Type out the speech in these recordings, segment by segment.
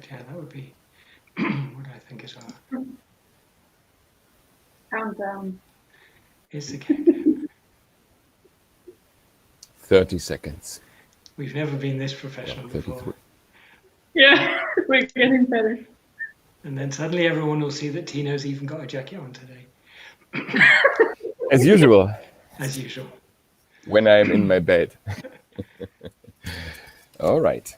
Yeah, that would be what I think as well. Countdown. Is the countdown. 30 seconds. We've never been this professional before. Yeah, we're getting better. And then suddenly everyone will see that Tino's even got a jacket on today. As usual. As usual. When I'm in my bed. All right.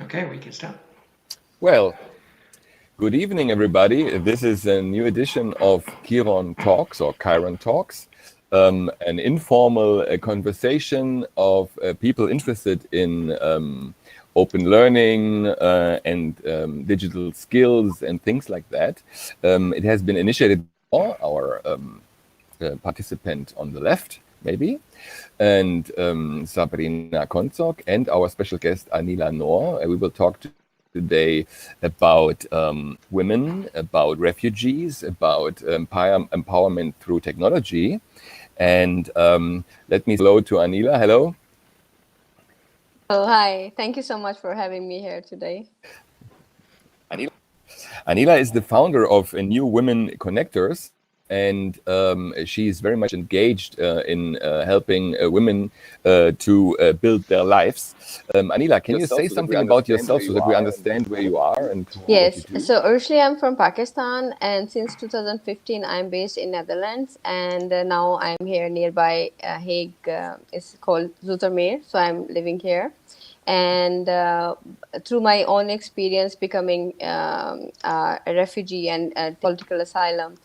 Okay, we can start. Well, good evening, everybody. This is a new edition of Kiron Talks or Kiron Talks, an informal conversation of people interested in open learning and digital skills and things like that. It has been initiated by our participant on the left, maybe, and Sabrina Konzok, and our special guest Anila Noor. We will talk today about women, about refugees, about empowerment through technology. And let me hello to Anila. Hello. Oh, hi. Thank you so much for having me here today. Anila is the founder of New Women Connectors, and she is very much engaged in helping women to build their lives. Anila, can you say something about yourself so that we understand where you are and yes. what you do? So originally I'm from Pakistan, and since 2015 I'm based in Netherlands, and now I'm here nearby Hague. It's called Zoetermeer, so I'm living here. And through my own experience becoming a refugee and political asylum,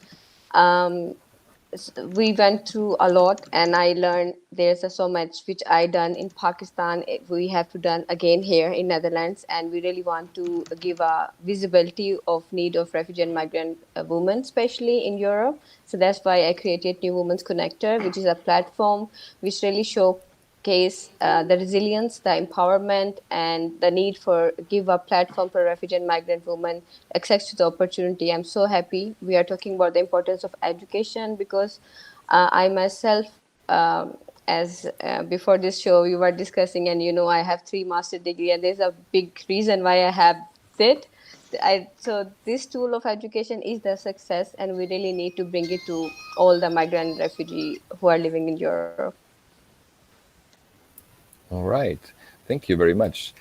we went through a lot, and I learned there's so much which I done in Pakistan. We have to done again here in Netherlands, and we really want to give a visibility of need of refugee and migrant women, especially in Europe. So that's why I created New Women's Connector, which is a platform which really showcase the resilience, the empowerment, and the need for give a platform for refugee and migrant women access to the opportunity. I'm so happy we are talking about the importance of education, because I myself, as before this show we were discussing, and I have 3 master's degree, and there's a big reason why I have it. So this tool of education is the success, and we really need to bring it to all the migrant refugee who are living in Europe. All right. Thank you very much.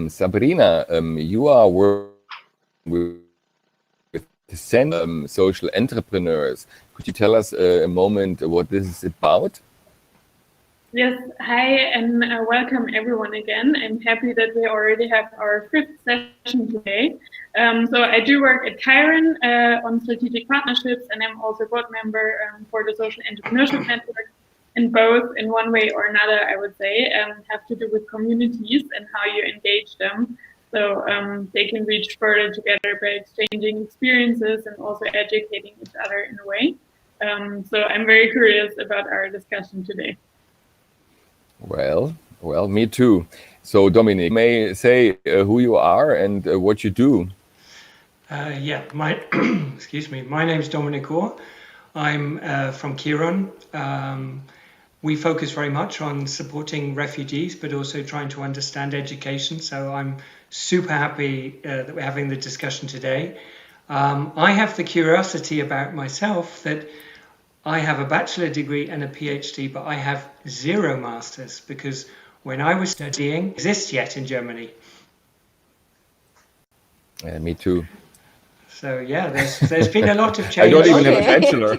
Sabrina, you are working with social entrepreneurs. Could you tell us a moment what this is about? Yes, hi, and welcome everyone again. I'm happy that we already have our 5th session today. So I do work at Kiron on strategic partnerships, and I'm also board member for the Social Entrepreneurship Network. And both, in one way or another, I would say, have to do with communities and how you engage them. So they can reach further together by exchanging experiences and also educating each other in a way. So I'm very curious about our discussion today. Well, me too. So Dominic, may say who you are and what you do. Yeah, excuse me. My name's Dominic. I'm from Kiron. We focus very much on supporting refugees, but also trying to understand education. So I'm super happy that we're having the discussion today. I have the curiosity about myself that I have a bachelor degree and a PhD, but I have 0 masters, because when I was studying, it exists yet in Germany. Me too. So yeah, there's been a lot of change. I don't even have a bachelor.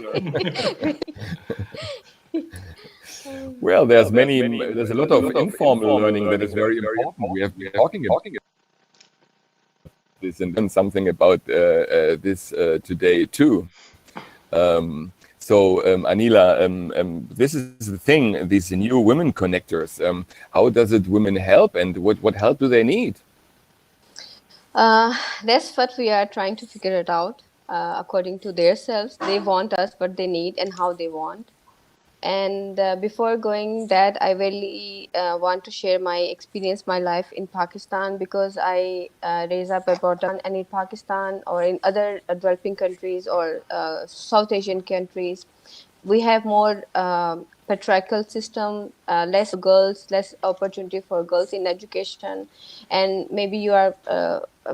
Well, there's a lot of informal learning that is very important. We have been talking about this and done something about this today too. So Anila, this is the thing, these new women connectors. How does it women help, and what help do they need? That's what we are trying to figure it out according to their selves. They want us, what they need, and how they want. And before going that, I really want to share my experience, my life in Pakistan, because I raised up brought up, and in Pakistan or in other developing countries or South Asian countries, we have more patriarchal system, less girls, less opportunity for girls in education. And maybe you are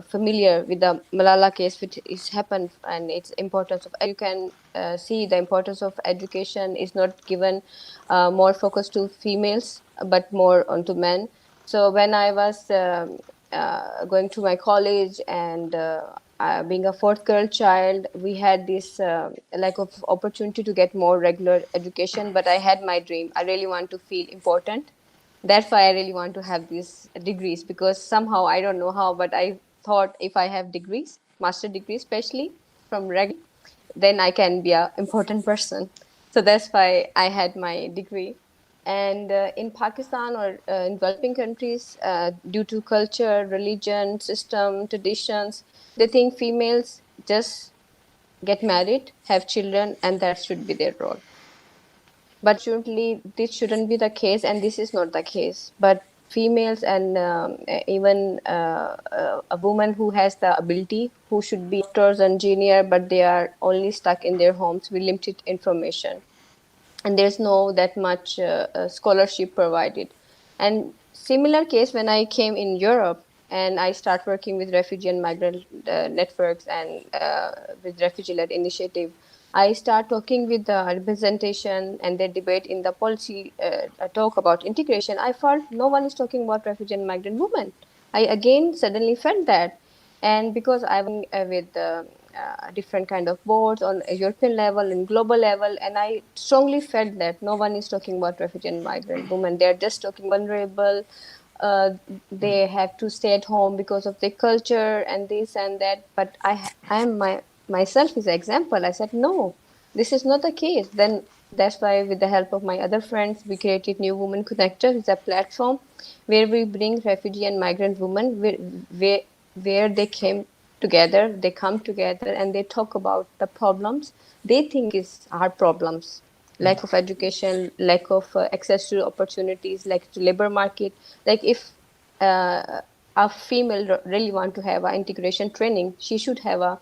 familiar with the Malala case, which is happened, and its importance of, you can see the importance of education is not given more focus to females but more onto men. So when I was going to my college and being a fourth girl child, we had this lack of opportunity to get more regular education. But I had my dream. I really want to feel important. That's why I really want to have these degrees, because somehow I don't know how, but I thought if I have degrees, master degrees, especially from regular, then I can be a important person. So that's why I had my degree. And in Pakistan or in developing countries, due to culture, religion, system, traditions, they think females just get married, have children, and that should be their role. But unfortunately, this shouldn't be the case, and this is not the case. But females and even a woman who has the ability, who should be doctors, engineer, but they are only stuck in their homes with limited information, and there's no that much scholarship provided. And similar case when I came in Europe and I start working with refugee and migrant networks and with refugee-led initiative, I start talking with the representation and they debate in the policy talk about integration. I felt no one is talking about refugee and migrant women. I again suddenly felt that. And because I was with different kind of boards on a European level and global level, and I strongly felt that no one is talking about refugee and migrant women. They're just talking vulnerable. They have to stay at home because of their culture and this and that. But I am myself is an example. I said no, this is not the case. Then that's why, with the help of my other friends, we created New Women Connector. It's a platform where we bring refugee and migrant women where they came together, they come together and they talk about the problems they think is our problems: lack of education, lack of access to opportunities, like to labor market. Like if a female really want to have a integration training, she should have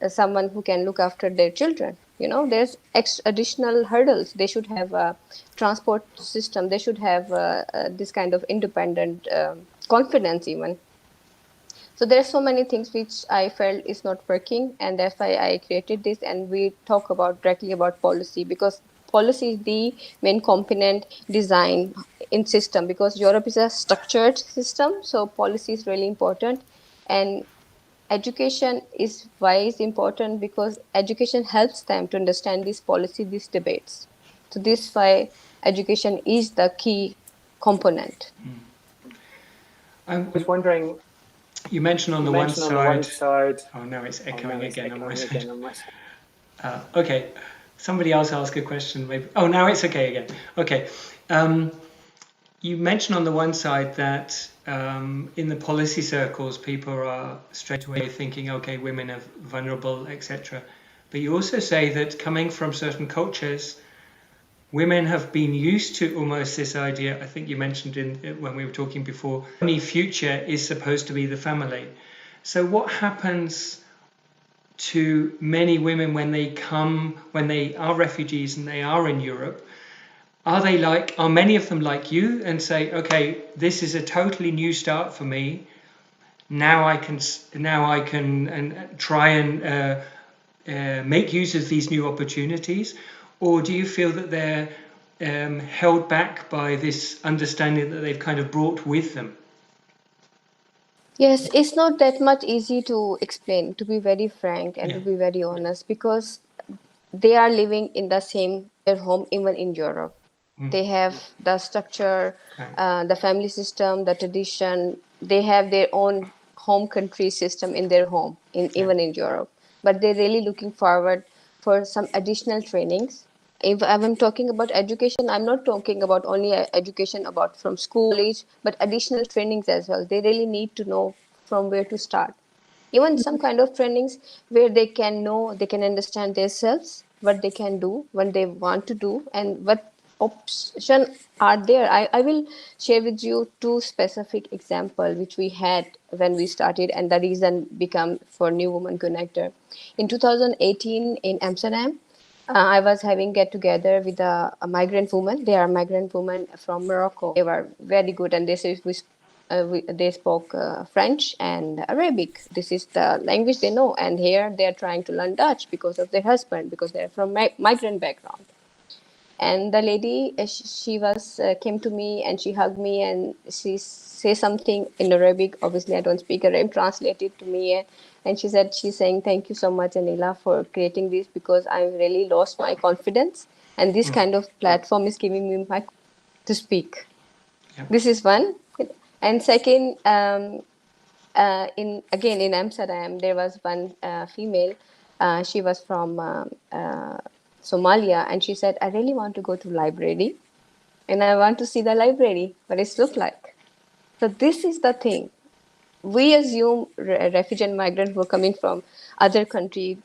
someone who can look after their children. You know, there's additional hurdles. They should have a transport system. They should have this kind of independent confidence even. So there's so many things which I felt is not working, and that's why I created this. And we talk about directly about policy, because policy is the main component design in system, because Europe is a structured system. So policy is really important, and education is why it's important, because education helps them to understand this policy, these debates. So this why education is the key component. I was wondering, you mentioned on the one side. Oh no, it's echoing again on my side. Okay, somebody else ask a question. Maybe. Oh, now it's okay again. Okay, you mentioned on the one side that in the policy circles, people are straight away thinking, okay, women are vulnerable, etc. But you also say that coming from certain cultures, women have been used to almost this idea. I think you mentioned when we were talking before, the only future is supposed to be the family. So what happens to many women when they are refugees and they are in Europe? Are many of them like you and say, okay, this is a totally new start for me. Now I can try and make use of these new opportunities? Or do you feel that they're held back by this understanding that they've kind of brought with them? Yes, it's not that much easy to explain, to be very frank and to be very honest, because they are living in the same their home, even in Europe. They have the structure, the family system, the tradition. They have their own home country system in their home, even in Europe. But they're really looking forward for some additional trainings. If I'm talking about education, I'm not talking about only education about from school, college, but additional trainings as well. They really need to know from where to start. Even some kind of trainings where they can know, they can understand themselves, what they can do, what they want to do, and what options are there. I will share with you two specific examples which we had when we started, and the reason become for New Woman Connector. In 2018 in Amsterdam, I was having get together with a migrant woman. They are migrant women from Morocco. They were very good, and they spoke French and Arabic. This is the language they know, and here they are trying to learn Dutch because of their husband, because they're from migrant background. And the lady, she was came to me and she hugged me and she say something in Arabic. Obviously, I don't speak Arabic. Translate it to me, and she said she's saying thank you so much, Anila, for creating this, because I really lost my confidence, and this kind of platform is giving me my to speak. Yep. This is one. And second, in Amsterdam, there was one female. She was from Somalia, and she said, "I really want to go to library, and I want to see the library, what it look like." So this is the thing. We assume refugee and migrants who are coming from other country,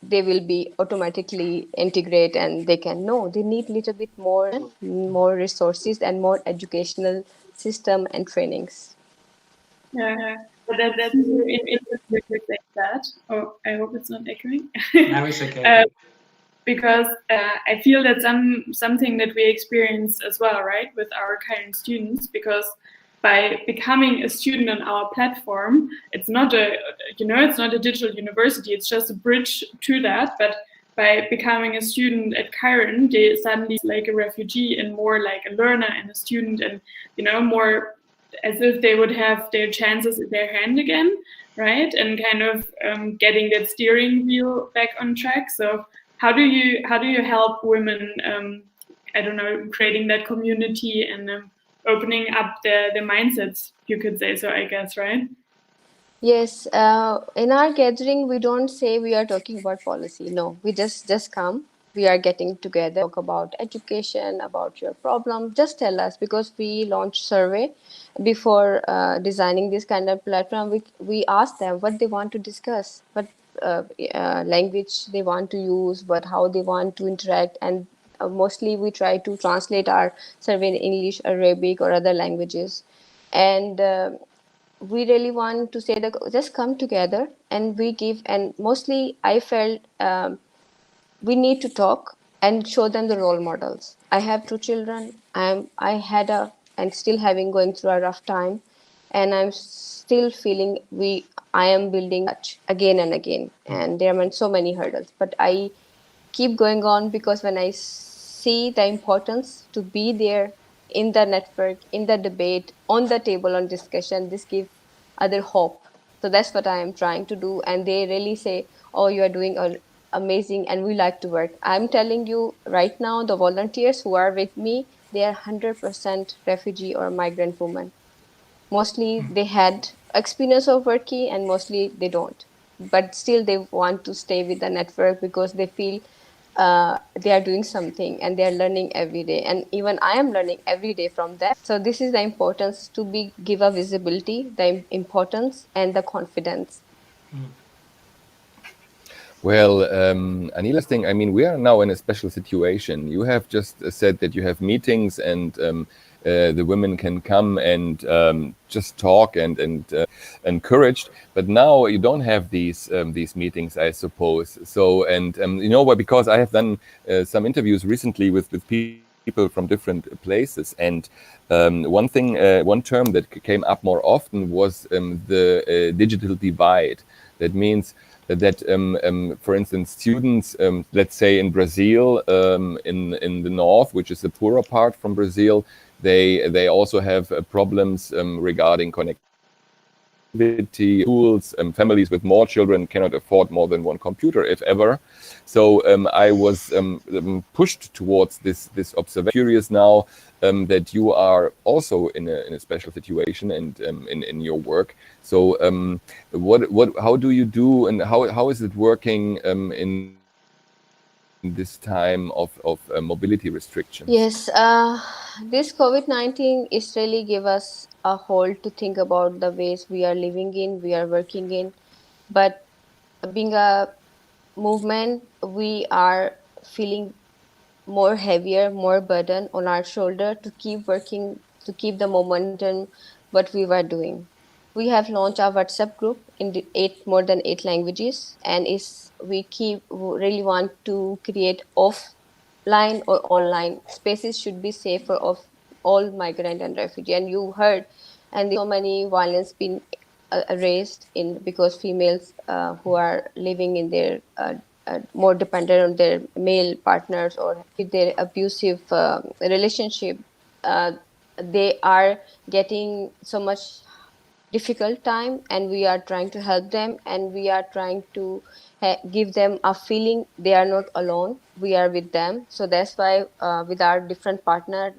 they will be automatically integrate and they can. No, they need little bit more resources and more educational system and trainings. Yeah, but that's very interesting to say that. Oh, I hope it's not echoing. Now it's okay. Because I feel that's something that we experience as well, right, with our current students. Because by becoming a student on our platform, it's not a digital university. It's just a bridge to that. But by becoming a student at Kiron, they suddenly like a refugee and more like a learner and a student, and more as if they would have their chances in their hand again, right? And kind of getting that steering wheel back on track. So how do you help women? I don't know, creating that community and opening up the mindsets, you could say so, I guess, right? Yes, in our gathering, we don't say we are talking about policy. No, we just come. We are getting together, talk about education, about your problem. Just tell us, because we launched survey before designing this kind of platform. We ask them what they want to discuss, what language they want to use, how they want to interact, and mostly we try to translate our survey in English, Arabic, or other languages, and. We really want to say that just come together and we give, and mostly I felt we need to talk and show them the role models. I have two children. I had a and still having going through a rough time, and I'm still feeling I am building again and again, and there are so many hurdles, but I keep going on, because when I see the importance to be there in the network, in the debate, on the table, on discussion, this gives other hope. So that's what I am trying to do, and they really say, "Oh, you are doing amazing, and we like to work." I'm telling you right now, the volunteers who are with me, they are 100% refugee or migrant women. Mostly they had experience of working, and mostly they don't, but still they want to stay with the network because they feel they are doing something and they are learning every day, and even I am learning every day from them. So this is the importance to give a visibility, the importance and the confidence. Well, Anila's thing, I mean, we are now in a special situation. You have just said that you have meetings and the women can come and just talk and encouraged. But now you don't have these meetings, I suppose. So, and you know what, because I have done some interviews recently with people from different places. And one term that came up more often was the digital divide. That means that, for instance, students, let's say in Brazil, in the north, which is the poorer part from Brazil, they also have problems regarding connectivity, schools, families with more children cannot afford more than one computer, if ever. So I was pushed towards this observation. Curious now that you are also in a special situation and in your work. So how do you do, and how is it working in this time of mobility restrictions? Yes, this COVID-19 is really give us a hold to think about the ways we are living in, we are working in. But being a movement, we are feeling more heavier, more burden on our shoulder to keep working, to keep the momentum what we were doing. We have launched our WhatsApp group in more than 8 languages, and really want to create offline or online spaces should be safe for of all migrant and refugee. And you heard, and so many violence been raised in because females who are living in their more dependent on their male partners or with their abusive relationship, uh, they are getting so much difficult time, and we are trying to help them, and we are trying to give them a feeling they are not alone, we are with them. So that's why with our different partner,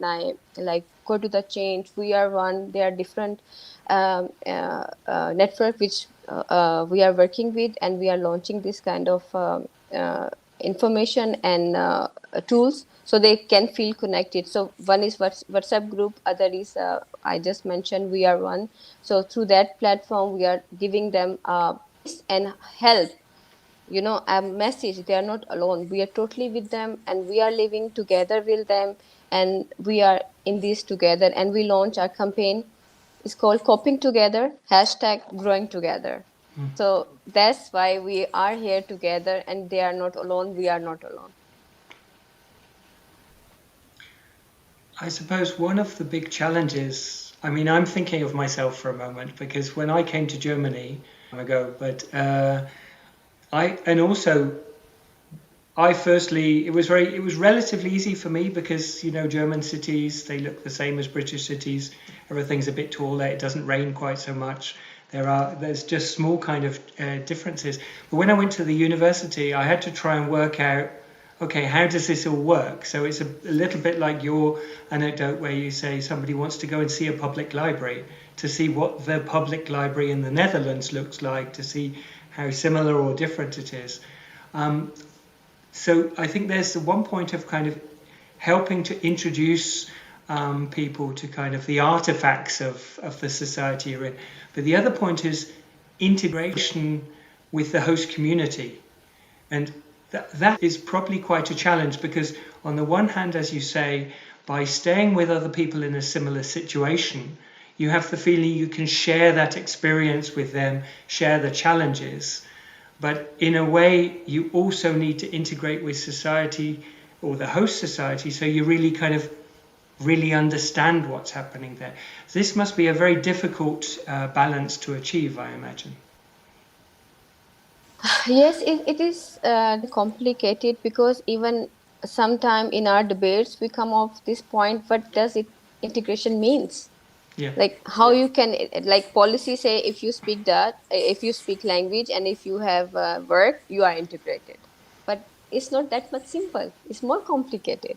like Go to the Change, We Are One, there are different network which we are working with, and we are launching this kind of information and tools so they can feel connected. So one is WhatsApp group, other is I just mentioned We Are One. So through that platform we are giving them and help, a message they are not alone, we are totally with them, and we are living together with them, and we are in this together. And we launch our campaign, it's called Coping Together, #Growing Together. So that's why we are here together, and they are not alone, we are not alone. I suppose one of the big challenges, I mean, I'm thinking of myself for a moment, because when I came to Germany a long time ago, but it was relatively easy for me because, German cities, they look the same as British cities. Everything's a bit taller. It doesn't rain quite so much. There's just small kind of differences. But when I went to the university, I had to try and work out, okay, how does this all work? So it's a little bit like your anecdote where you say somebody wants to go and see a public library to see what the public library in the Netherlands looks like, to see how similar or different it is. So I think there's one point of kind of helping to introduce people to kind of the artifacts of the society you're in. But the other point is integration with the host community. And that is probably quite a challenge, because on the one hand, as you say, by staying with other people in a similar situation, you have the feeling you can share that experience with them, share the challenges. But in a way, you also need to integrate with society or the host society, so you really kind of really understand what's happening there. This must be a very difficult balance to achieve, I imagine. Yes, it is complicated, because even sometime in our debates we come off this point, what does integration means? Yeah. Like how you can, like policy say, if you speak language and if you have work, you are integrated. But it's not that much simple, it's more complicated.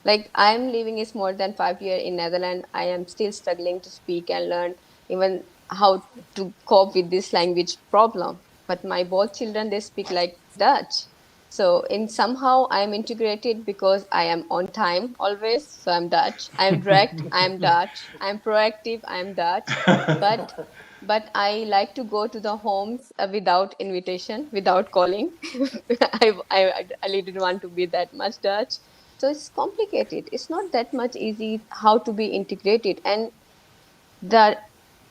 Like I'm living is more than 5 years in Netherlands, I am still struggling to speak and learn even how to cope with this language problem. But my both children, they speak like Dutch. So in somehow I'm integrated because I am on time always. So I'm Dutch. I'm direct. I'm Dutch. I'm proactive. I'm Dutch. But I like to go to the homes without invitation, without calling. I really didn't want to be that much Dutch. So it's complicated. It's not that much easy how to be integrated. And the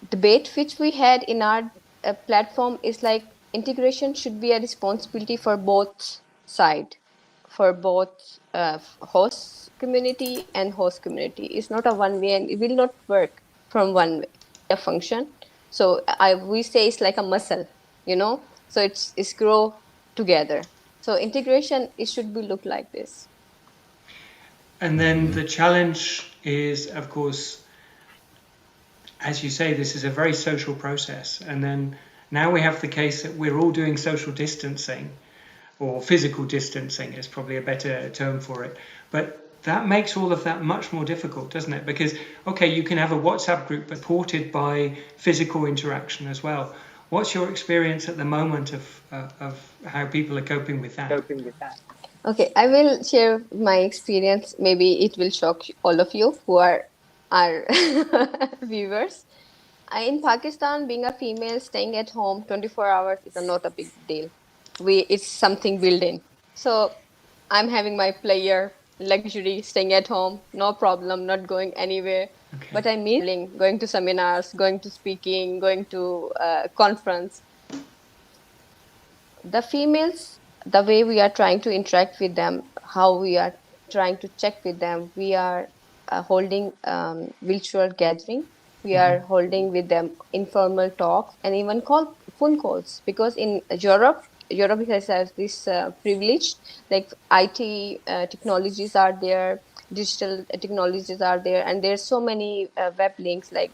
debate which we had in our platform is like integration should be a responsibility for both side, for both host community and host community. It's not a one way, and it will not work from one way, a function. So we say it's like a muscle, so it's grow together. So integration, it should be look like this. And then the challenge is, of course, as you say, this is a very social process. And then now we have the case that we're all doing social distancing, or physical distancing is probably a better term for it. But that makes all of that much more difficult, doesn't it? Because, okay, you can have a WhatsApp group supported by physical interaction as well. What's your experience at the moment of how people are coping with that? Okay, I will share my experience. Maybe it will shock all of you who are our viewers. In Pakistan, being a female staying at home 24 hours is not a big deal. It's something built in. So I'm having my player luxury, staying at home, no problem, not going anywhere. Okay. But I miss going to seminars, going to speaking, going to conference. The females, the way we are trying to interact with them, how we are trying to check with them, we are holding virtual gathering, we are holding with them informal talks and even phone calls, because in Europe has this privilege, like IT technologies are there, digital technologies are there, and there's so many web links, like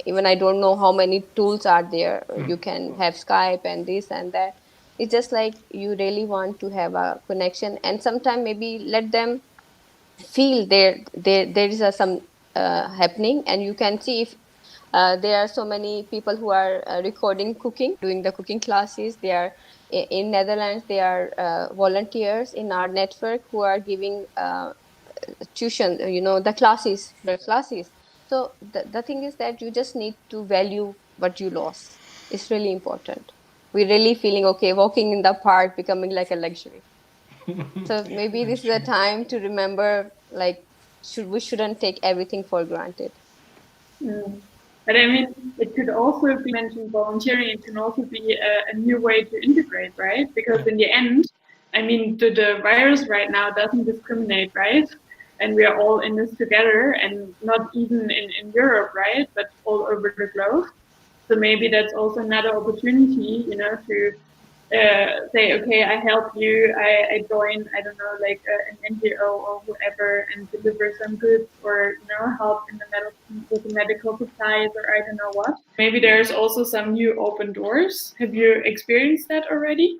even I don't know how many tools are there. You can have Skype and this and that. It's just like you really want to have a connection, and sometimes maybe let them feel there is some happening, and you can see if there are so many people who are recording cooking, doing the cooking classes. They are in Netherlands. They are volunteers in our network who are giving tuition, the classes. So the thing is that you just need to value what you lost. It's really important. We're really feeling okay walking in the park becoming like a luxury. So maybe this is a time to remember, like, we shouldn't take everything for granted. Mm. But I mean, it could also be mentioned volunteering. It can also be a new way to integrate, right? Because in the end, I mean, the virus right now doesn't discriminate, right? And we are all in this together, and not even in Europe, right? But all over the globe. So maybe that's also another opportunity, to say, okay, I help you, I join, I don't know, like an NGO or whatever, and deliver some goods, or help in with the medical supplies, or I don't know what. Maybe there's also some new open doors. Have you experienced that already?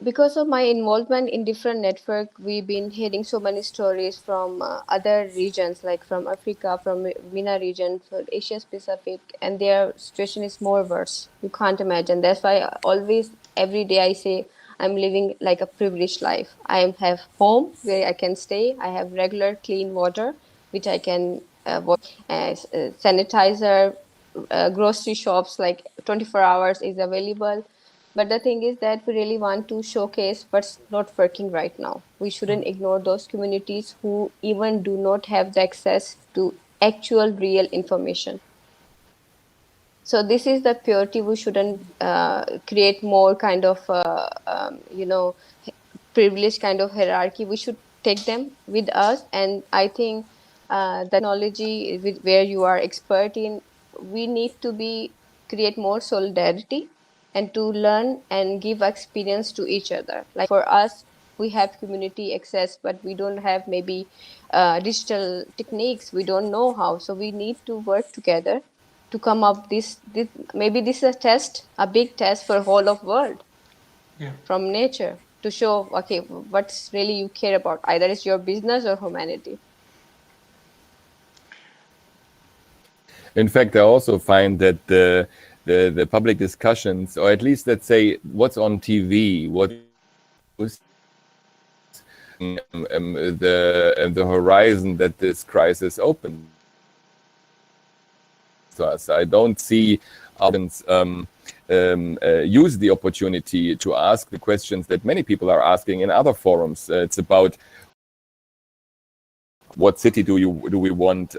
Because of my involvement in different network, we've been hearing so many stories from other regions, like from Africa, from MENA region, from Asia Pacific, and their situation is more worse. You can't imagine. That's why always, every day I say, I'm living like a privileged life. I have home where I can stay. I have regular clean water, which I can sanitizer, grocery shops, like 24 hours is available. But the thing is that we really want to showcase what's not working right now. We shouldn't ignore those communities who even do not have the access to actual real information. So this is the purity. We shouldn't create more kind of privileged kind of hierarchy. We should take them with us. And I think the technology where you are expert in, we need to create more solidarity and to learn and give experience to each other. Like for us, we have community access, but we don't have maybe digital techniques. We don't know how. So we need to work together to come up this maybe this is a big test for whole of world. Yeah. From nature, to show, okay, what's really you care about, either it's your business or humanity. In fact, I also find that the public discussions, or at least let's say what's on TV, what the horizon that this crisis opens to us. I don't see audience use the opportunity to ask the questions that many people are asking in other forums. It's about what city do we want?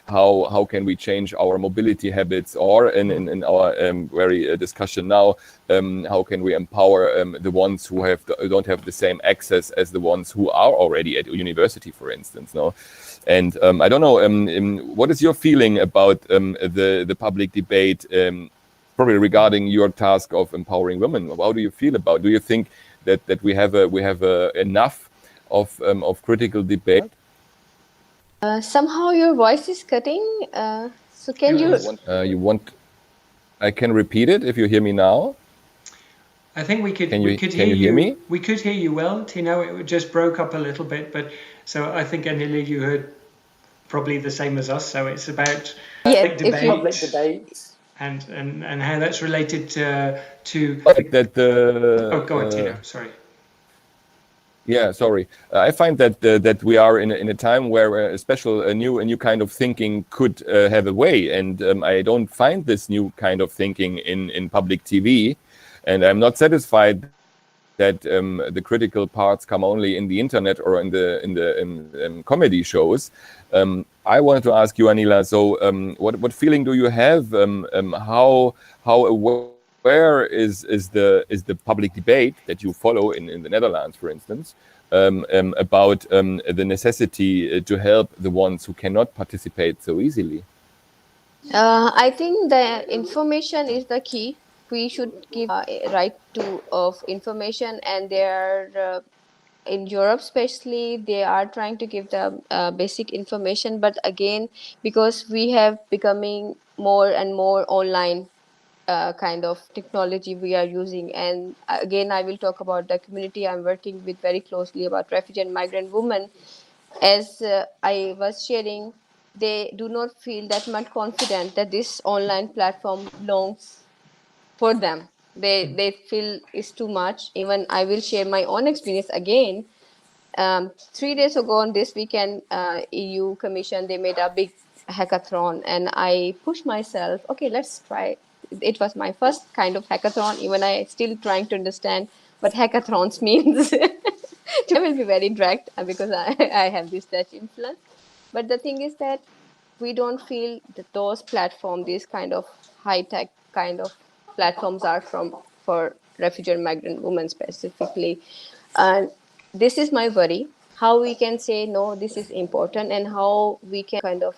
How can we change our mobility habits? Or in our very discussion now, how can we empower the ones who don't have the same access as the ones who are already at university, for instance? No, and I don't know. What is your feeling about the public debate? Probably regarding your task of empowering women. How do you feel about? Do you think that we have enough of critical debate? Somehow your voice is cutting. So can I can repeat it if you hear me now. I think we could. Can you hear me? We could hear you well, Tino. It just broke up a little bit, but so I think Anila, you heard probably the same as us. So it's about public debate. And how that's related to that go on, Tino. Sorry. Yeah, sorry. I find that we are in a time where a new kind of thinking could have a way, and I don't find this new kind of thinking in public TV, and I'm not satisfied that the critical parts come only in the internet or in the comedy shows. I wanted to ask you, Anila. So, what feeling do you have? How aware is the public debate that you follow in the Netherlands, for instance, about the necessity to help the ones who cannot participate so easily? I think the information is the key. We should give right to of information, and there in Europe, especially, they are trying to give the basic information. But again, because we have becoming more and more online kind of technology we are using, and again, I will talk about the community I'm working with very closely about refugee and migrant women. As I was sharing, they do not feel that much confident that this online platform belongs for them. They feel it's too much. Even I will share my own experience again. 3 days ago on this weekend, EU Commission, they made a big hackathon, and I pushed myself. Okay, let's try. It was my first kind of hackathon. Even I still trying to understand what hackathons means. I will be very direct because I have this Dutch influence. But the thing is that we don't feel that those platforms, these kind of high tech kind of platforms, are from for refugee and migrant women specifically. And this is my worry, how we can say no, this is important, and how we can kind of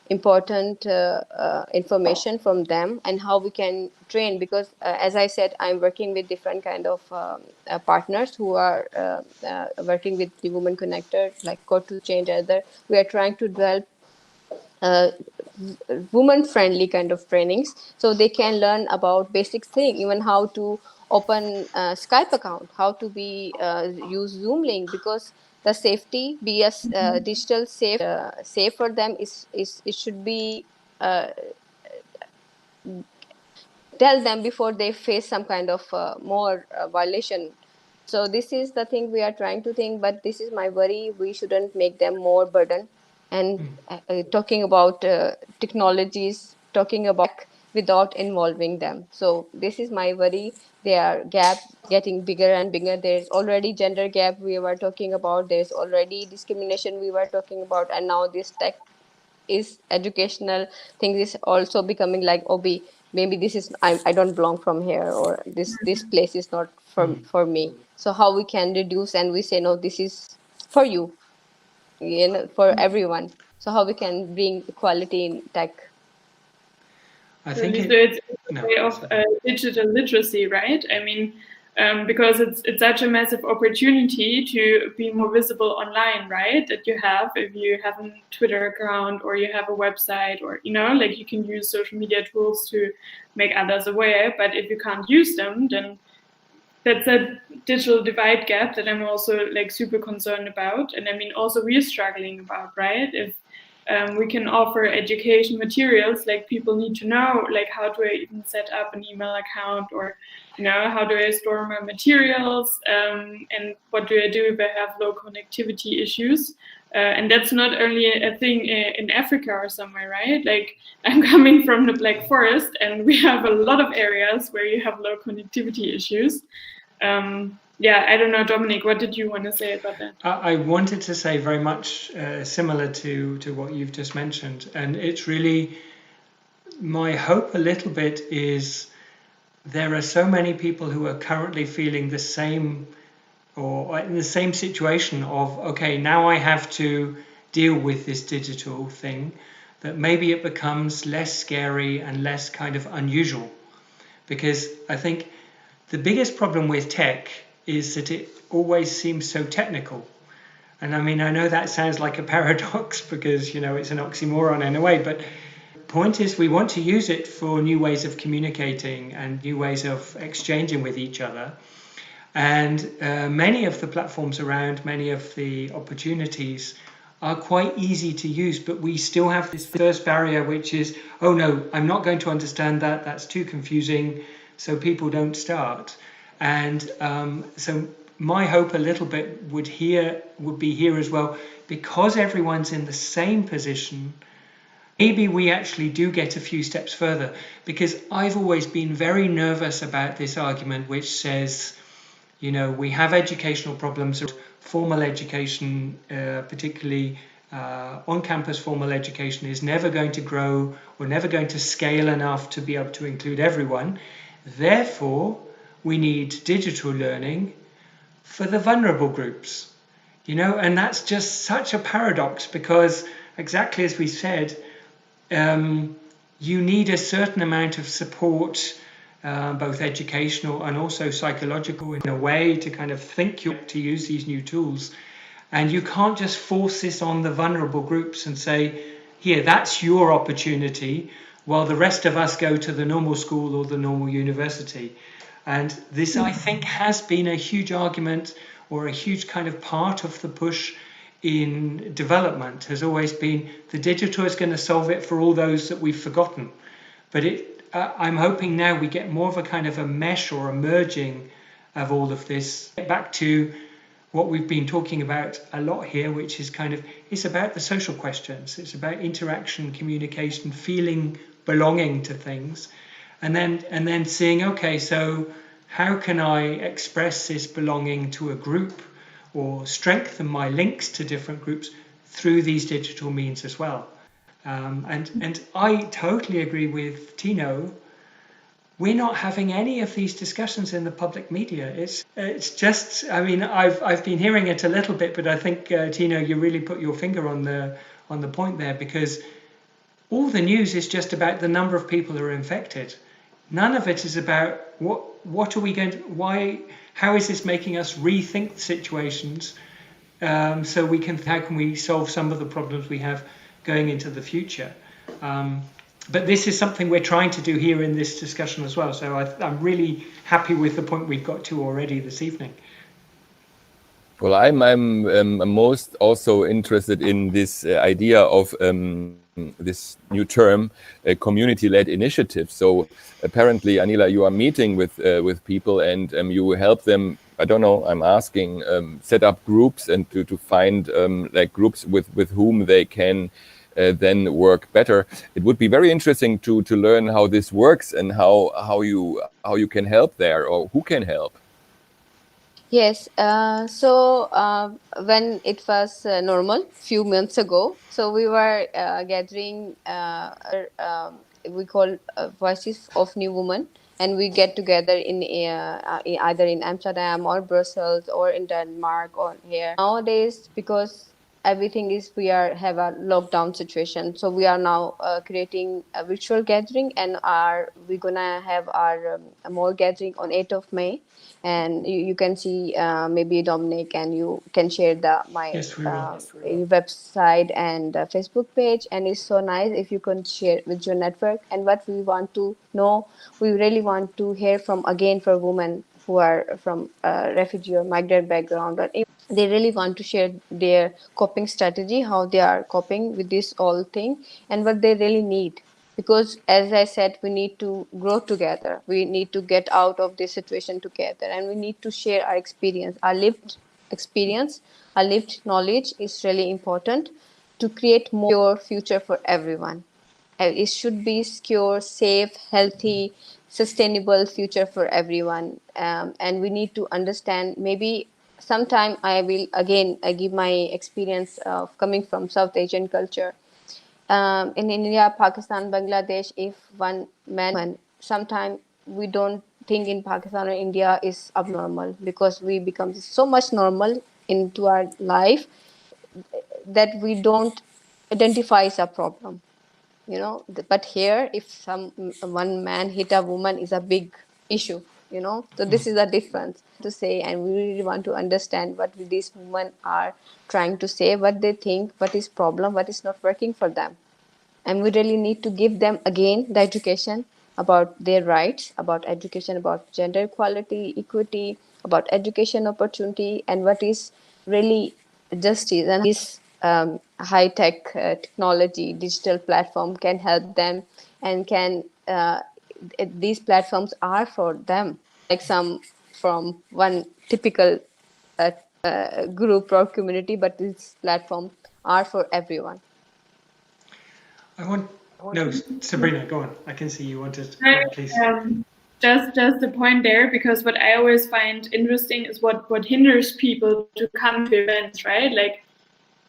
important information from them, and how we can train. Because as I said, I'm working with different kind of partners who are working with the women connector, like Code to Change other. We are trying to develop uh, woman friendly kind of trainings, so they can learn about basic thing, even how to open Skype account, how to be use Zoom link, because the safety be a digital safe for them is it should be uh, tell them before they face some kind of more violation. So this is the thing we are trying to think, but this is my worry. We shouldn't make them more burden. And talking about technologies, talking about without involving them. So this is my worry. Their gap getting bigger and bigger. There's already gender gap we were talking about. There's already discrimination we were talking about, and now this tech is educational thing is also becoming like, oh, maybe this is I don't belong from here, or this place is not for me. So how we can reduce, and we say no, this is for you, for everyone. So how we can bring equality in tech. I think So it. it's a No, way of digital literacy, right? I mean, because it's such a massive opportunity to be more visible online, right? That you have if you have a Twitter account, or you have a website, or like you can use social media tools to make others aware. But if you can't use them, then that's a digital divide gap that I'm also like super concerned about. And I mean, also we're struggling about, right? If we can offer education materials, like people need to know, like how do I even set up an email account, or how do I store my materials, and what do I do if I have low connectivity issues. And that's not only a thing in Africa or somewhere, right? Like I'm coming from the Black Forest, and we have a lot of areas where you have low connectivity issues. Yeah, I don't know, Dominic, what did you want to say about that? I wanted to say very much similar to what you've just mentioned, and it's really my hope a little bit is there are so many people who are currently feeling the same or in the same situation of, okay, now I have to deal with this digital thing, that maybe it becomes less scary and less kind of unusual. Because I think the biggest problem with tech is that it always seems so technical. And I mean, I know that sounds like a paradox because, it's an oxymoron in a way, but point is we want to use it for new ways of communicating and new ways of exchanging with each other. And many of the platforms around, many of the opportunities are quite easy to use, but we still have this first barrier, which is, oh no, I'm not going to understand that, that's too confusing, so people don't start. And so my hope a little bit would be here as well, because everyone's in the same position. Maybe we actually do get a few steps further, because I've always been very nervous about this argument which says You know, we have educational problems, formal education, particularly on-campus formal education is never going to grow or never going to scale enough to be able to include everyone. Therefore, we need digital learning for the vulnerable groups, you know, and that's just such a paradox because exactly as we said, you need a certain amount of support, both educational and also psychological in a way to kind of think to use these new tools. And you can't just force this on the vulnerable groups and say, here, that's your opportunity, while the rest of us go to the normal school or the normal university. And this, I think, has been a huge argument or a huge kind of part of the push in development, has always been the digital is going to solve it for all those that we've forgotten. But I'm hoping now we get more of a kind of a mesh or a merging of all of this. Back to what we've been talking about a lot here, which is kind of, it's about the social questions. It's about interaction, communication, feeling belonging to things. And then seeing, okay, so how can I express this belonging to a group or strengthen my links to different groups through these digital means as well? And I totally agree with Tino. We're not having any of these discussions in the public media. It's just, I mean, I've been hearing it a little bit, but I think Tino, you really put your finger on the point there, because all the news is just about the number of people who are infected. None of it is about what are we going to, why, how is this making us rethink situations, so how can we solve some of the problems we have going into the future. But this is something we're trying to do here in this discussion as well. So I'm really happy with the point we've got to already this evening. Well, I'm most also interested in this idea of this new term, community-led initiative. So apparently, Anila, you are meeting with people and you help them. I don't know. I'm asking set up groups and to find like groups with whom they can then work better. It would be very interesting to learn how this works and how you can help there, or who can help. Yes, when it was normal, few months ago, so we were gathering, we call Voices of New Women, and we get together in either in Amsterdam or Brussels or in Denmark or here. Nowadays, because everything is, have a lockdown situation, so we are now creating a virtual gathering, and we're gonna have our more gathering on 8th of May. And you can see maybe Dominic, and you can share my website and Facebook page. And it's so nice if you can share with your network. And what we want to know, we really want to hear from women who are from refugee or migrant background, or if they really want to share their coping strategy, how they are coping with this whole thing, and what they really need. Because as I said, we need to grow together. We need to get out of this situation together, and we need to share our experience, our lived experience, our lived knowledge is really important to create more future for everyone. It should be secure, safe, healthy, sustainable future for everyone. And we need to understand, maybe sometime I will again give my experience of coming from South Asian culture. In India, Pakistan, Bangladesh, if one man, sometimes we don't think in Pakistan or India is abnormal, because we become so much normal into our life that we don't identify as a problem, you know. But here, if one man hit a woman is a big issue, you know. So this is the difference to say, and we really want to understand what these women are trying to say, what they think, what is problem, what is not working for them. And we really need to give them again the education about their rights, about education, about gender equality, equity, about education opportunity, and what is really justice. And this high-tech technology, digital platform can help them, and these platforms are for them. Like some from one typical group or community, but these platforms are for everyone. No, Sabrina, go on. I can see you wanted, please. just the point there, because what I always find interesting is what hinders people to come to events, right? Like,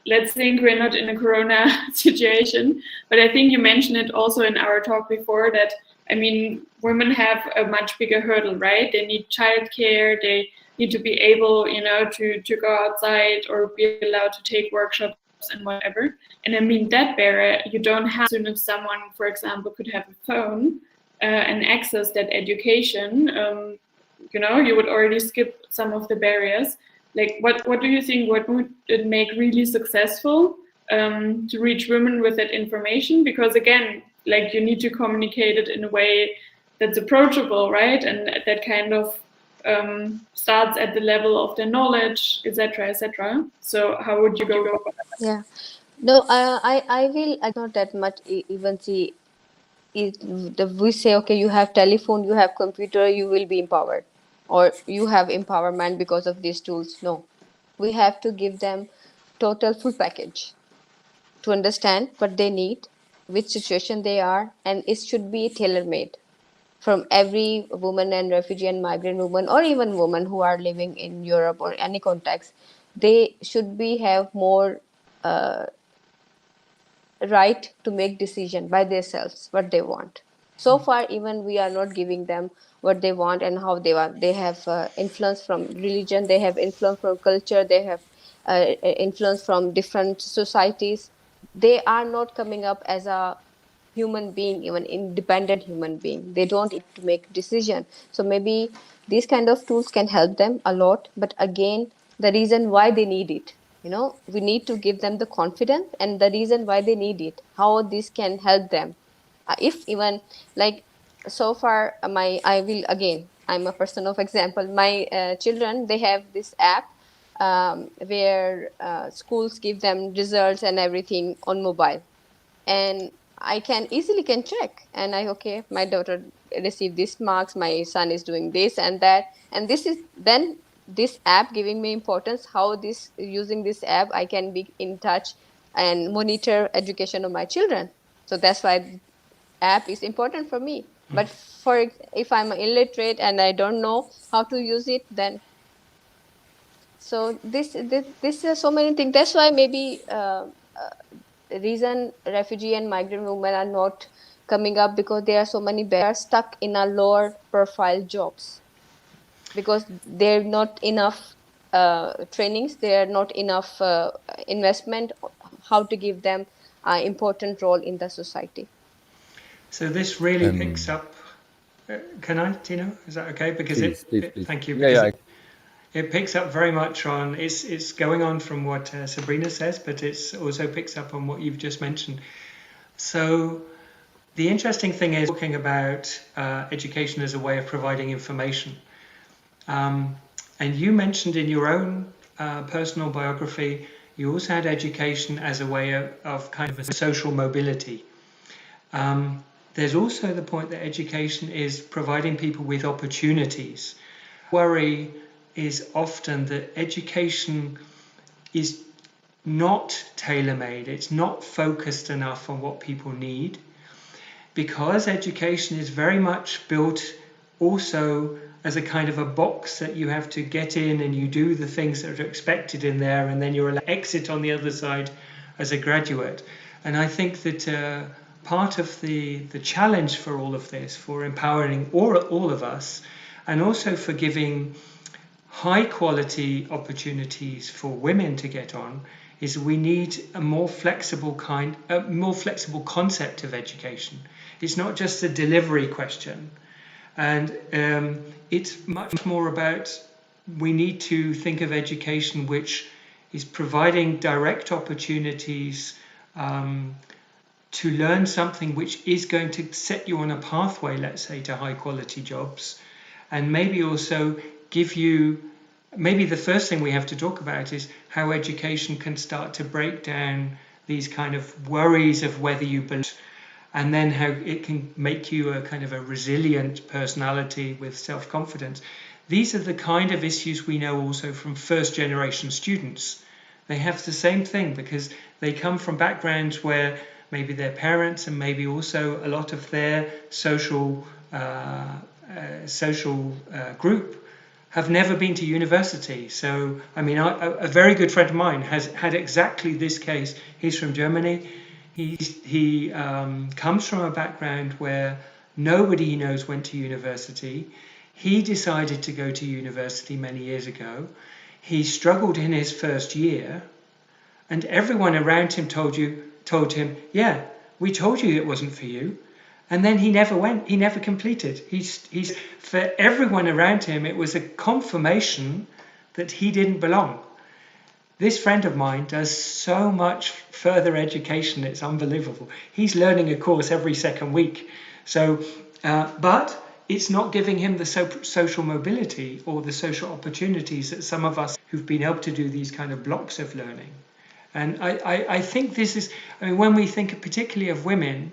let's think we're not in a corona situation, but I think you mentioned it also in our talk before that, I mean, women have a much bigger hurdle, right? They need childcare, they need to be able, you know, to go outside or be allowed to take workshops and whatever. And I mean, that barrier you don't have as soon as someone, for example, could have a phone and access that education. You know, you would already skip some of the barriers. Like, what do you think? What would it make really successful to reach women with that information? Because again, like, you need to communicate it in a way that's approachable, right? And that kind of starts at the level of their knowledge, etc., etc. So how would you go about that? Yeah. No, I will. I not that much even see. We say, okay, you have telephone, you have computer, you will be empowered, or you have empowerment because of these tools. No, we have to give them total full package to understand what they need, which situation they are, and it should be tailor made from every woman and refugee and migrant woman, or even women who are living in Europe or any context. They should be have more right to make decision by themselves what they want. So far, even we are not giving them what they want and how they want. They have influence from religion, they have influence from culture, they have influence from different societies. They are not coming up as a human being, even independent human being. They don't need to make decision. So maybe these kind of tools can help them a lot. But again, the reason why they need it, you know, we need to give them the confidence and the reason why they need it, how this can help them. If even like so far, I will again. I'm a person of example. My children, they have this app where schools give them results and everything on mobile, and I can easily can check, and I, okay, my daughter received this marks, my son is doing this and that, and this is then this app giving me importance, how this using this app I can be in touch and monitor education of my children. So that's why app is important for me. But for if I'm illiterate and I don't know how to use it, then so this is so many things. That's why maybe reason refugee and migrant women are not coming up, because there are so many barriers, stuck in a lower profile jobs, because there are not enough trainings, there are not enough investment, how to give them an important role in the society. So this really picks up. Can I, Tino? Is that okay? Because please. thank you. Yeah, It picks up very much on. It's going on from what Sabrina says, but it also picks up on what you've just mentioned. So the interesting thing is talking about education as a way of providing information. And you mentioned in your own personal biography, you also had education as a way of kind of a social mobility. There's also the point that education is providing people with opportunities. Worry is often that education is not tailor-made, it's not focused enough on what people need, because education is very much built also as a kind of a box that you have to get in and you do the things that are expected in there, and then you're allowed to exit on the other side as a graduate. And I think that part of the challenge for all of this, for empowering all of us, and also for giving high quality opportunities for women to get on, is we need a more flexible concept of education. It's not just a delivery question, and it's much more about, we need to think of education which is providing direct opportunities to learn something which is going to set you on a pathway, let's say, to high quality jobs, and maybe also give you, maybe the first thing we have to talk about is how education can start to break down these kind of worries of whether you belong, and then how it can make you a kind of a resilient personality with self-confidence. These are the kind of issues we know also from first generation students. They have the same thing because they come from backgrounds where maybe their parents and maybe also a lot of their social social group have never been to university. So, I mean, a very good friend of mine has had exactly this case. He's from Germany. He comes from a background where nobody he knows went to university. He decided to go to university many years ago. He struggled in his first year, and everyone around him told him, yeah, we told you it wasn't for you. And then he never went, he never completed. He's for everyone around him, it was a confirmation that he didn't belong. This friend of mine does so much further education, it's unbelievable. He's learning a course every second week. So, but it's not giving him the social mobility or the social opportunities that some of us who've been able to do these kind of blocks of learning. And I think this is, I mean, when we think particularly of women,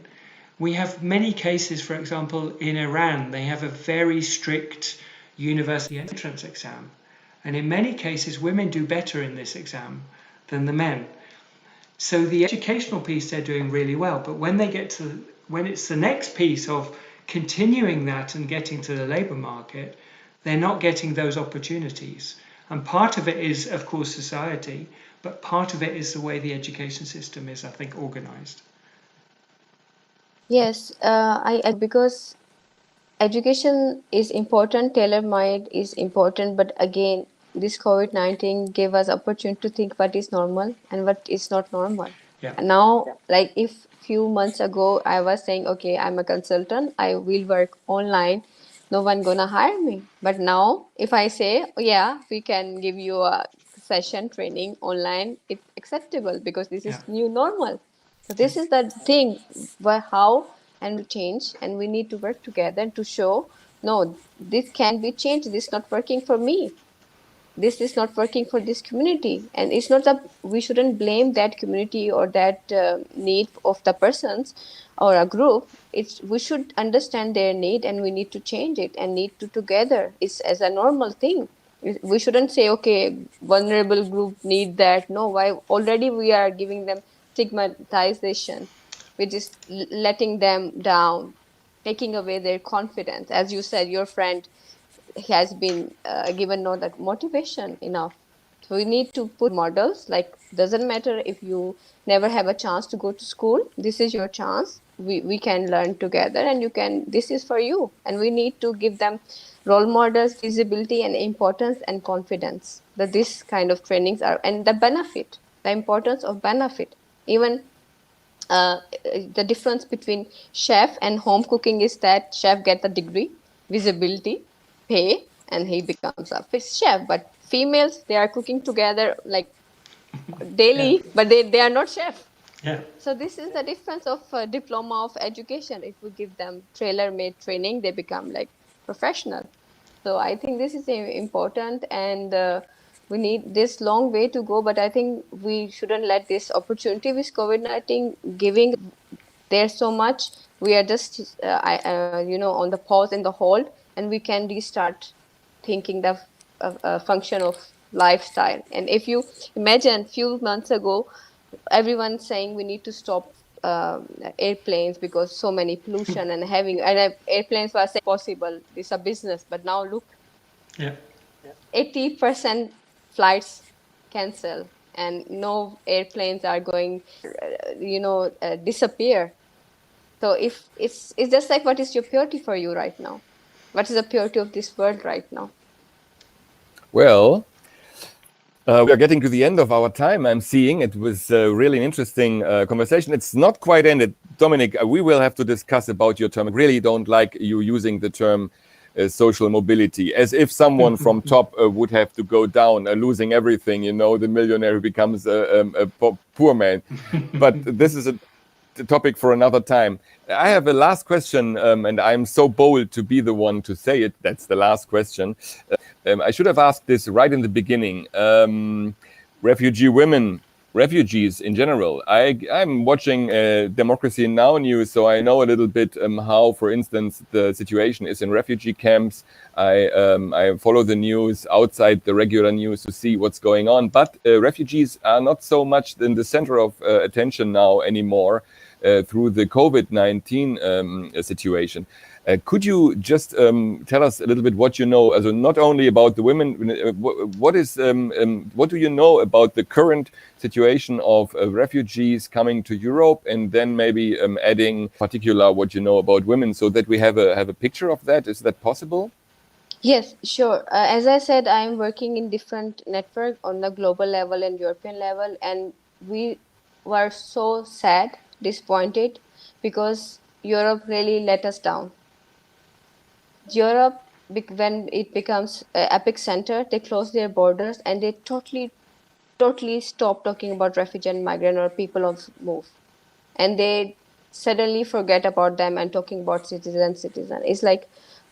we have many cases, for example, in Iran, they have a very strict university entrance exam. And in many cases, women do better in this exam than the men. So the educational piece, they're doing really well. But when they get to, when it's the next piece of continuing that and getting to the labor market, they're not getting those opportunities. And part of it is, of course, society, but part of it is the way the education system is, I think, organized. Yes, because education is important, tailor-made is important, but again, this COVID-19 gave us opportunity to think what is normal and what is not normal. Yeah. Now, like if few months ago I was saying, okay, I'm a consultant, I will work online, no one gonna hire me. But now if I say, oh, yeah, we can give you a session training online, it's acceptable because this is new normal. So this is the thing where how and we change, and we need to work together to show, no, this can be changed. This is not working for me. This is not working for this community. And it's not that we shouldn't blame that community or that need of the persons or a group. We should understand their need and we need to change it and need to together. It's as a normal thing. We shouldn't say, okay, vulnerable group need that. No, why already we are giving them stigmatization. We're just letting them down, taking away their confidence. As you said, your friend has been given no that motivation enough. So we need to put models, like doesn't matter if you never have a chance to go to school, this is your chance. We can learn together and you can, this is for you. And we need to give them role models, visibility and importance and confidence that this kind of trainings are, and the benefit, the importance of benefit. Even the difference between chef and home cooking is that chef gets a degree, visibility, pay, and he becomes a chef. But females, they are cooking together like daily, but they are not chef. Yeah. So this is the difference of diploma of education. If we give them tailor-made training, they become like professional. So I think this is important, and we need this long way to go. But I think we shouldn't let this opportunity with COVID-19 giving. There's so much. We are just on the pause and the hold, and we can restart thinking the function of lifestyle. And if you imagine a few months ago, everyone saying we need to stop airplanes because so many pollution and airplanes were saying possible, it's a business. But now look, 80% flights cancel and no airplanes are going, disappear. So if it's just like, what is your purity for you right now? What is the purity of this world right now? Well, we are getting to the end of our time. I'm seeing it was really an interesting conversation. It's not quite ended. Dominic, we will have to discuss about your term. I really don't like you using the term social mobility, as if someone from top would have to go down, losing everything, the millionaire who becomes a poor man. But this is a topic for another time. I have a last question, and I'm so bold to be the one to say it. That's the last question. I should have asked this right in the beginning. Refugee women, refugees in general. I'm watching Democracy Now! News, so I know a little bit how, for instance, the situation is in refugee camps. I follow the news outside the regular news to see what's going on. But refugees are not so much in the center of attention now anymore through the COVID-19 situation. Could you just tell us a little bit what you know, also not only about the women, what do you know about the current situation of refugees coming to Europe, and then maybe adding particular what you know about women, so that we have a picture of that? Is that possible? Yes, sure. As I said, I am working in different network on the global level and European level, and we were so sad, disappointed, because Europe really let us down. Europe, when it becomes epic center, they close their borders and they totally stop talking about refugee and migrant or people on move, and they suddenly forget about them and talking about citizen. It's like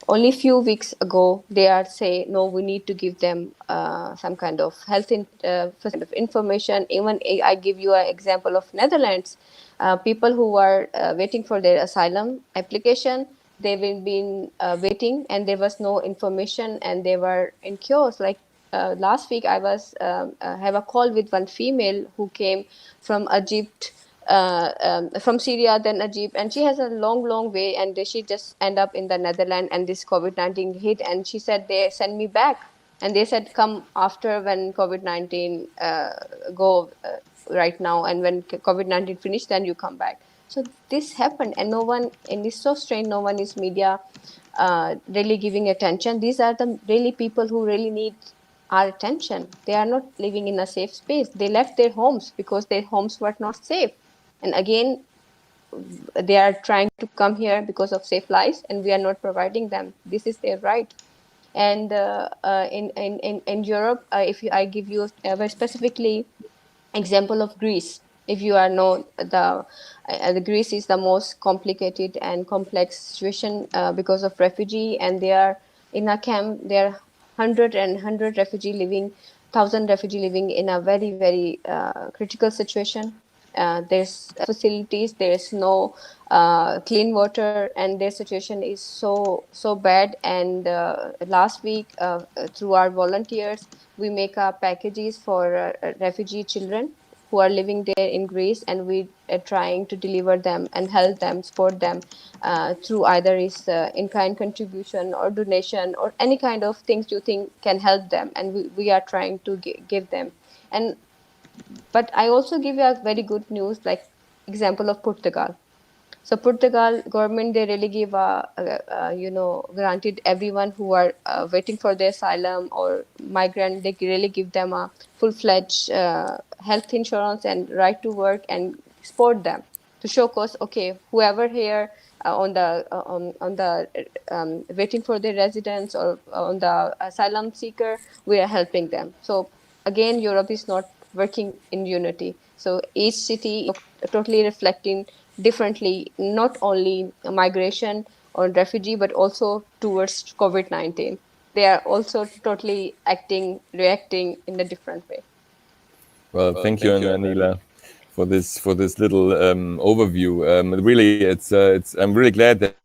only few weeks ago they are say no, we need to give them some kind of health information. Even I give you an example of Netherlands, people who are waiting for their asylum application, they've been waiting and there was no information and they were in chaos. Like last week I was have a call with one female who came from Egypt, from Syria, then Egypt, and she has a long way, and she just end up in the Netherlands, and this COVID-19 hit, and she said they send me back, and they said come after when COVID-19 go right now, and when COVID-19 finish, then you come back. So this happened, and no one, and it's so strange, no one is media really giving attention. These are the really people who really need our attention. They are not living in a safe space. They left their homes because their homes were not safe. And again, they are trying to come here because of safe lives, and we are not providing them. This is their right. And in Europe, I give you a very specifically example of Greece. If you are know the Greece is the most complicated and complex situation because of refugee, and they are in a camp. There are 100 refugee living, 1,000 refugee living in a very critical situation. There's facilities, there's no clean water, and their situation is so bad. And last week, through our volunteers, we make packages for refugee children who are living there in Greece, and we are trying to deliver them and help them, support them through either is in-kind contribution or donation or any kind of things you think can help them, and we are trying to give them. And but I also give you a very good news, like example of Portugal. So Portugal government, they really give granted everyone who are waiting for their asylum or migrant, they really give them a full-fledged health insurance and right to work and support them to show cause, okay, whoever here on the waiting for their residence or on the asylum seeker, we are helping them. So again, Europe is not working in unity. So each city totally reflecting differently, not only migration or refugee, but also towards COVID-19. They are also totally reacting in a different way. Well, thank you, Anila, for this little overview. Really, I'm really glad that